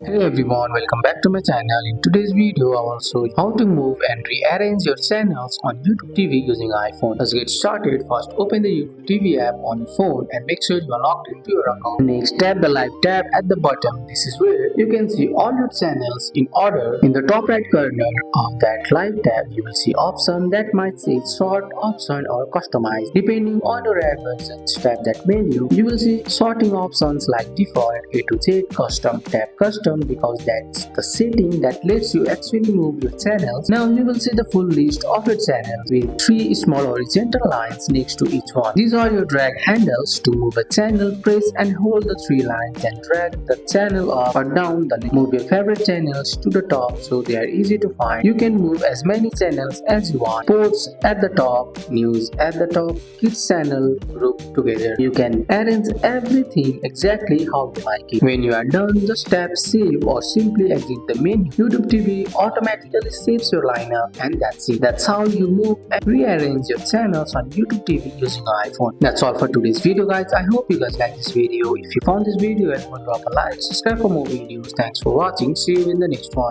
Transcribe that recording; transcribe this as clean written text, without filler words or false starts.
Hey everyone, welcome back to my channel. In today's video, I will show you how to move and rearrange your channels on YouTube TV using iPhone. Let's get started. First, open the YouTube TV app on your phone and make sure you are logged into your account. Next, tap the live tab at the bottom. This is where you can see all your channels in order. In the top right corner of that live tab, you will see option that might say sort, option or customize. Depending on your ad versions, tap that menu. You will see sorting options like default, A to Z, custom. Tap custom because that's the setting that lets you actually move your channels. Now you will see the full list of your channels with 3 small horizontal lines next to each one. These are your drag handles. To move a channel, press and hold the 3 lines, then drag the channel up or down the list. Move your favorite channels to the top so they are easy to find. You can move as many channels as you want. Sports at the top, news at the top, kids channel grouped together. You can arrange everything exactly how you like it. When you are done, just tap save or simply exit the menu. YouTube TV automatically saves your lineup, and that's it. That's how you move and rearrange your channels on YouTube TV using an iPhone. That's all for today's video, guys. I hope you guys like this video. If you found this video helpful, drop a like, subscribe for more videos. Thanks for watching. See you in the next one.